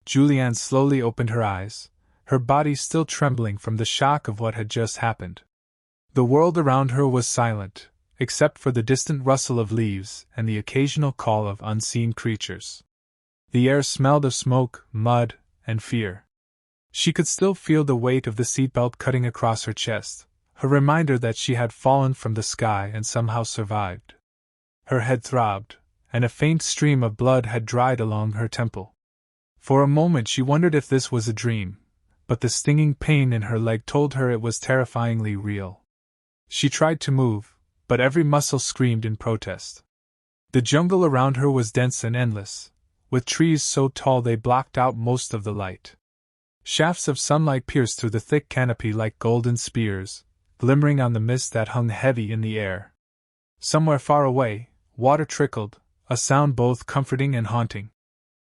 Juliane slowly opened her eyes, her body still trembling from the shock of what had just happened. The world around her was silent, except for the distant rustle of leaves and the occasional call of unseen creatures. The air smelled of smoke, mud, and fear. She could still feel the weight of the seatbelt cutting across her chest, a reminder that she had fallen from the sky and somehow survived. Her head throbbed, and a faint stream of blood had dried along her temple. For a moment she wondered if this was a dream, but the stinging pain in her leg told her it was terrifyingly real. She tried to move, but every muscle screamed in protest. The jungle around her was dense and endless, with trees so tall they blocked out most of the light. Shafts of sunlight pierced through the thick canopy like golden spears, glimmering on the mist that hung heavy in the air. Somewhere far away, water trickled, a sound both comforting and haunting.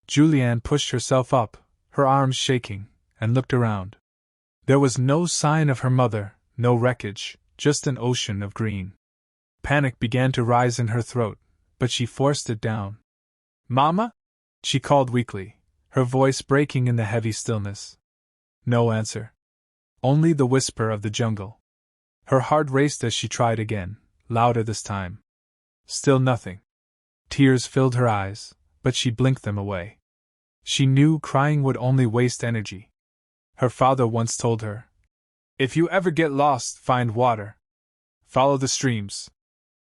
Juliane pushed herself up, her arms shaking, and looked around. There was no sign of her mother, no wreckage, just an ocean of green. Panic began to rise in her throat, but she forced it down. "Mama?" she called weakly, her voice breaking in the heavy stillness. No answer. Only the whisper of the jungle. Her heart raced as she tried again, louder this time. Still nothing. Tears filled her eyes, but she blinked them away. She knew crying would only waste energy. Her father once told her, "If you ever get lost, find water. Follow the streams.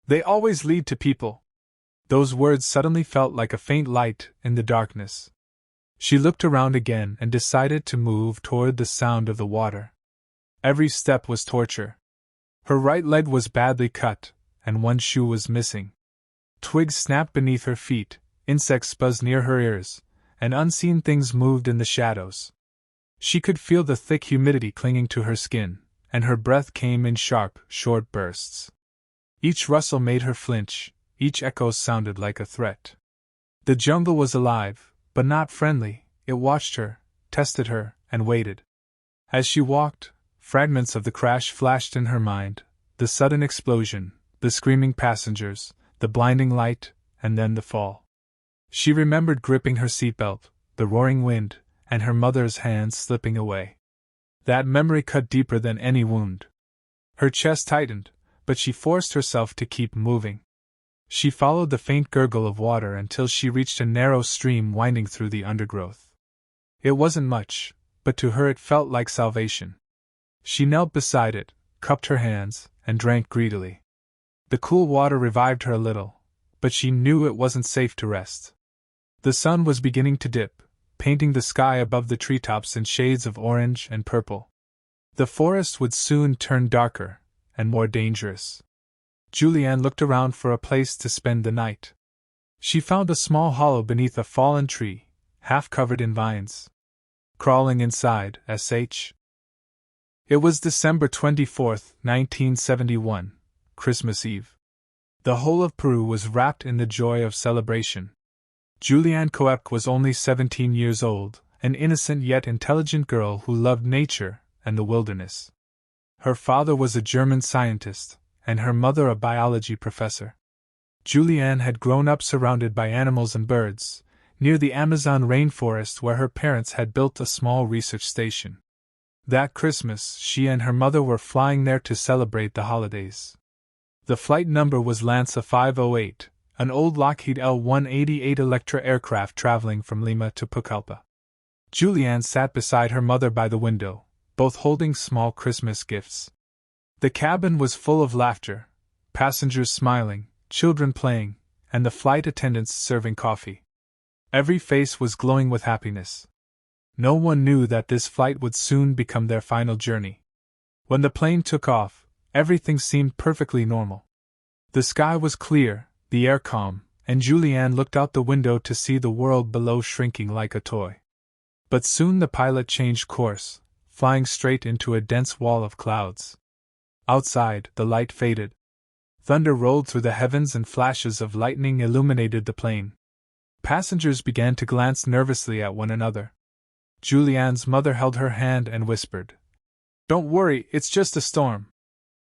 They always lead to people." Those words suddenly felt like a faint light in the darkness. She looked around again and decided to move toward the sound of the water. Every step was torture. Her right leg was badly cut, and one shoe was missing. Twigs snapped beneath her feet, insects buzzed near her ears, and unseen things moved in the shadows. She could feel the thick humidity clinging to her skin, and her breath came in sharp, short bursts. Each rustle made her flinch, each echo sounded like a threat. The jungle was alive, but not friendly. It watched her, tested her, and waited. As she walked, fragments of the crash flashed in her mind, the sudden explosion, the screaming passengers, the blinding light, and then the fall. She remembered gripping her seatbelt, the roaring wind, and her mother's hands slipping away. That memory cut deeper than any wound. Her chest tightened, but she forced herself to keep moving. She followed the faint gurgle of water until she reached a narrow stream winding through the undergrowth. It wasn't much, but to her it felt like salvation. She knelt beside it, cupped her hands, and drank greedily. The cool water revived her a little, but she knew it wasn't safe to rest. The sun was beginning to dip, painting the sky above the treetops in shades of orange and purple. The forest would soon turn darker and more dangerous. Juliane looked around for a place to spend the night. She found a small hollow beneath a fallen tree, half covered in vines. Crawling inside, Sh. It was December 24th, 1971, Christmas Eve. The whole of Peru was wrapped in the joy of celebration. Juliane Coep was only 17 years old, an innocent yet intelligent girl who loved nature and the wilderness. Her father was a German scientist, and her mother a biology professor. Juliane had grown up surrounded by animals and birds, near the Amazon rainforest where her parents had built a small research station. That Christmas, she and her mother were flying there to celebrate the holidays. The flight number was Lansa 508, an old Lockheed L-188 Electra aircraft traveling from Lima to Pucallpa. Juliane sat beside her mother by the window, both holding small Christmas gifts. The cabin was full of laughter, passengers smiling, children playing, and the flight attendants serving coffee. Every face was glowing with happiness. No one knew that this flight would soon become their final journey. When the plane took off, everything seemed perfectly normal. The sky was clear, the air calm, and Juliane looked out the window to see the world below shrinking like a toy. But soon the pilot changed course, flying straight into a dense wall of clouds. Outside, the light faded. Thunder rolled through the heavens and flashes of lightning illuminated the plane. Passengers began to glance nervously at one another. Juliane's mother held her hand and whispered, "Don't worry, it's just a storm."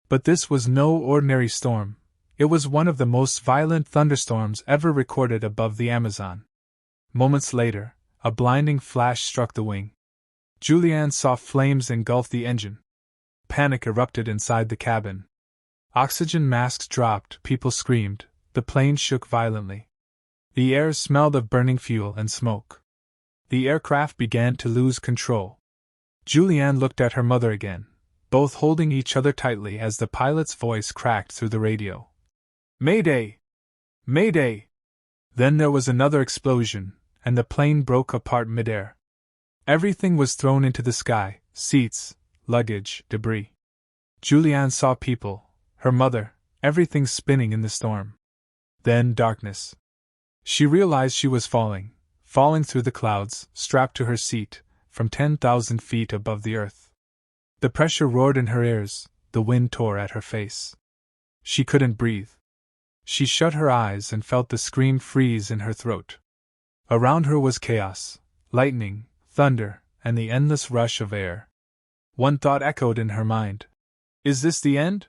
But this was no ordinary storm. It was one of the most violent thunderstorms ever recorded above the Amazon. Moments later, A blinding flash struck the wing. Juliane saw flames engulf the engine. Panic erupted inside the cabin. Oxygen masks dropped, people screamed, the plane shook violently. The air smelled of burning fuel and smoke. The aircraft began to lose control. Juliane looked at her mother again, both holding each other tightly as the pilot's voice cracked through the radio. "Mayday! Mayday!" Then there was another explosion, and the plane broke apart midair. Everything was thrown into the sky: seats, luggage, debris. Juliane saw people, her mother, everything spinning in the storm. Then darkness. She realized she was falling through the clouds, strapped to her seat, from 10,000 feet above the earth. The pressure roared in her ears, the wind tore at her face. She couldn't breathe. She shut her eyes and felt the scream freeze in her throat. Around her was chaos, lightning, thunder, and the endless rush of air. One thought echoed in her mind. Is this the end?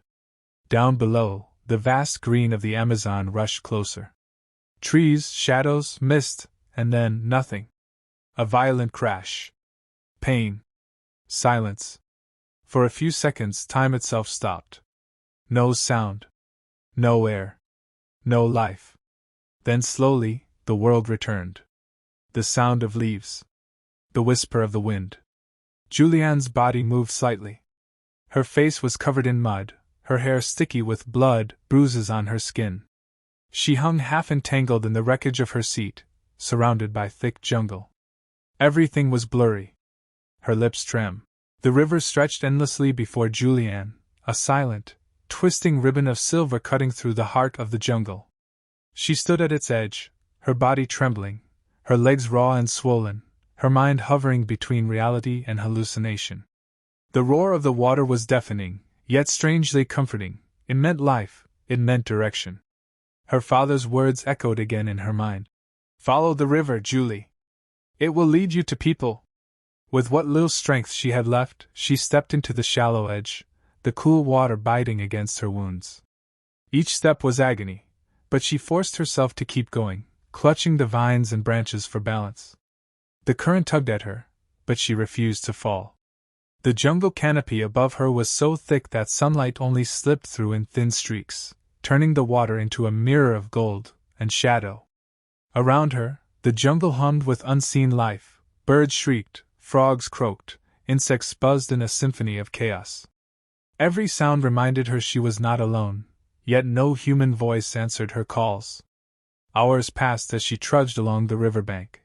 Down below, the vast green of the Amazon rushed closer. Trees, shadows, mist, and then nothing. A violent crash. Pain. Silence. For a few seconds, time itself stopped. No sound. No air. No life. Then slowly, the world returned. The sound of leaves. The whisper of the wind. Juliane's body moved slightly. Her face was covered in mud, her hair sticky with blood, bruises on her skin. She hung half entangled in the wreckage of her seat, surrounded by thick jungle. Everything was blurry. Her lips trembled. The river stretched endlessly before Juliane, a silent, twisting ribbon of silver cutting through the heart of the jungle. She stood at its edge, her body trembling, her legs raw and swollen, her mind hovering between reality and hallucination. The roar of the water was deafening, yet strangely comforting. It meant life, it meant direction. Her father's words echoed again in her mind. Follow the river, Julie. It will lead you to people. With what little strength she had left, she stepped into the shallow edge, the cool water biting against her wounds. Each step was agony, but she forced herself to keep going, clutching the vines and branches for balance. The current tugged at her, but she refused to fall. The jungle canopy above her was so thick that sunlight only slipped through in thin streaks, turning the water into a mirror of gold and shadow. Around her, the jungle hummed with unseen life. Birds shrieked, frogs croaked, insects buzzed in a symphony of chaos. Every sound reminded her she was not alone, yet no human voice answered her calls. Hours passed as she trudged along the riverbank.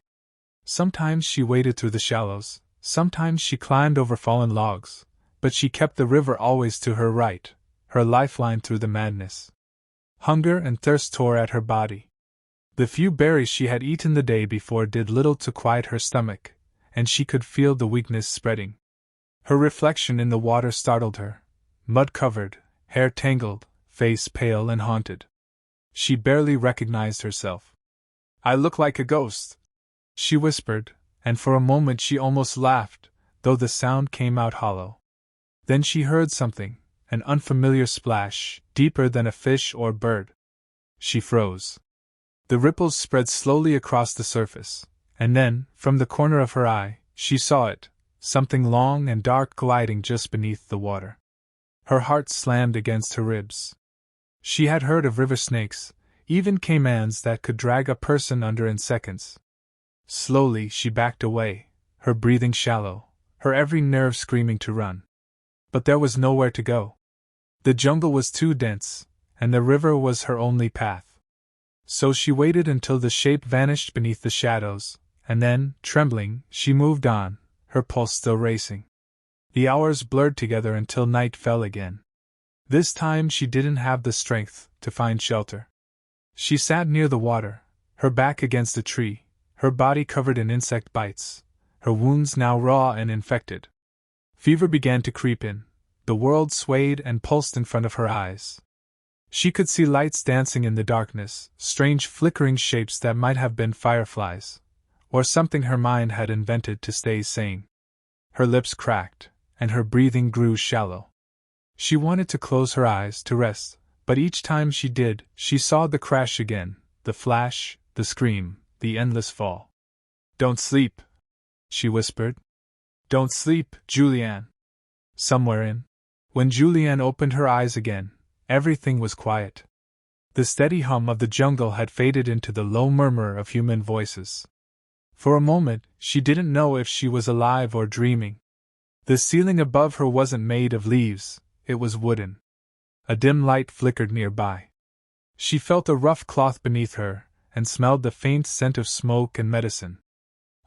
Sometimes she waded through the shallows, sometimes she climbed over fallen logs, but she kept the river always to her right, her lifeline through the madness. Hunger and thirst tore at her body. The few berries she had eaten the day before did little to quiet her stomach, and she could feel the weakness spreading. Her reflection in the water startled her, mud-covered, hair tangled, face pale and haunted. She barely recognized herself. I look like a ghost, she whispered, and for a moment she almost laughed, though the sound came out hollow. Then she heard something, an unfamiliar splash, deeper than a fish or bird. She froze. The ripples spread slowly across the surface, and then, from the corner of her eye, she saw it, something long and dark gliding just beneath the water. Her heart slammed against her ribs. She had heard of river snakes, even caimans that could drag a person under in seconds. Slowly she backed away, her breathing shallow, her every nerve screaming to run. But there was nowhere to go. The jungle was too dense, and the river was her only path. So she waited until the shape vanished beneath the shadows, and then, trembling, she moved on, her pulse still racing. The hours blurred together until night fell again. This time she didn't have the strength to find shelter. She sat near the water, her back against a tree, her body covered in insect bites, her wounds now raw and infected. Fever began to creep in, the world swayed and pulsed in front of her eyes. She could see lights dancing in the darkness, strange flickering shapes that might have been fireflies, or something her mind had invented to stay sane. Her lips cracked, and her breathing grew shallow. She wanted to close her eyes to rest, but each time she did, she saw the crash again, the flash, the scream, the endless fall. Don't sleep, she whispered. Don't sleep, Juliane. Somewhere in. When Juliane opened her eyes again, everything was quiet. The steady hum of the jungle had faded into the low murmur of human voices. For a moment, she didn't know if she was alive or dreaming. The ceiling above her wasn't made of leaves, it was wooden. A dim light flickered nearby. She felt a rough cloth beneath her, and smelled the faint scent of smoke and medicine.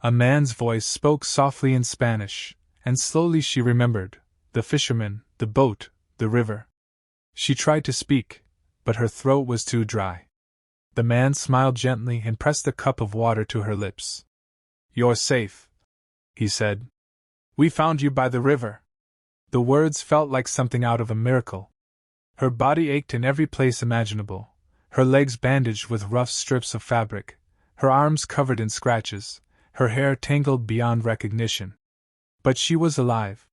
A man's voice spoke softly in Spanish, and slowly she remembered the fisherman, the boat, the river. She tried to speak, but her throat was too dry. The man smiled gently and pressed a cup of water to her lips. You're safe, he said. We found you by the river. The words felt like something out of a miracle. Her body ached in every place imaginable, her legs bandaged with rough strips of fabric, her arms covered in scratches, her hair tangled beyond recognition. But she was alive.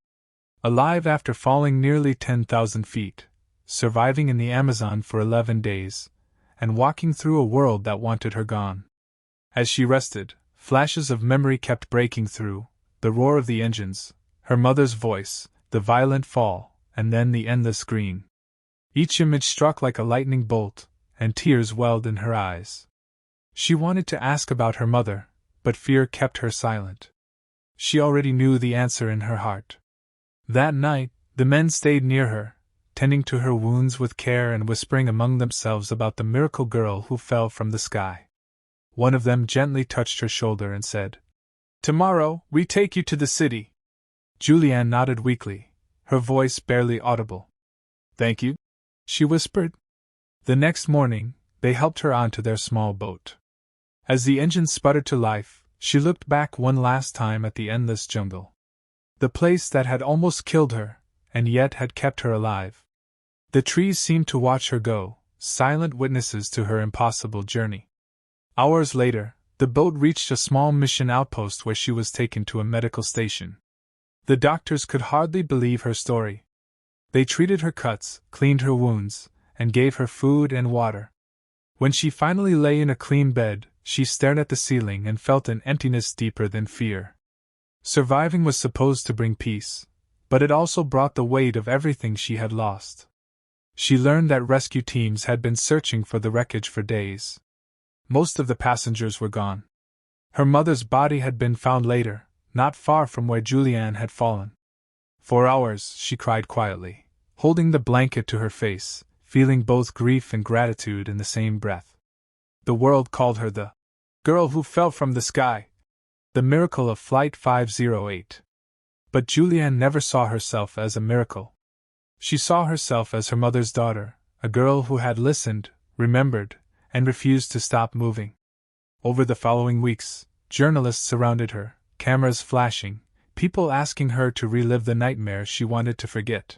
Alive after falling nearly 10,000 feet, surviving in the Amazon for 11 days, and walking through a world that wanted her gone. As she rested, flashes of memory kept breaking through, the roar of the engines, her mother's voice, the violent fall, and then the endless green. Each image struck like a lightning bolt, and tears welled in her eyes. She wanted to ask about her mother, but fear kept her silent. She already knew the answer in her heart. That night, the men stayed near her, tending to her wounds with care and whispering among themselves about the miracle girl who fell from the sky. One of them gently touched her shoulder and said, "Tomorrow, we take you to the city." Juliane nodded weakly, her voice barely audible. "Thank you," she whispered. The next morning, they helped her onto their small boat. As the engine sputtered to life, she looked back one last time at the endless jungle. The place that had almost killed her, and yet had kept her alive. The trees seemed to watch her go, silent witnesses to her impossible journey. Hours later, the boat reached a small mission outpost where she was taken to a medical station. The doctors could hardly believe her story. They treated her cuts, cleaned her wounds, and gave her food and water. When she finally lay in a clean bed, she stared at the ceiling and felt an emptiness deeper than fear. Surviving was supposed to bring peace, but it also brought the weight of everything she had lost. She learned that rescue teams had been searching for the wreckage for days. Most of the passengers were gone. Her mother's body had been found later, not far from where Juliane had fallen. For hours she cried quietly, holding the blanket to her face, feeling both grief and gratitude in the same breath. The world called her the girl who fell from the sky, the miracle of Flight 508. But Juliane never saw herself as a miracle. She saw herself as her mother's daughter, a girl who had listened, remembered, and refused to stop moving. Over the following weeks, journalists surrounded her, cameras flashing, people asking her to relive the nightmare she wanted to forget.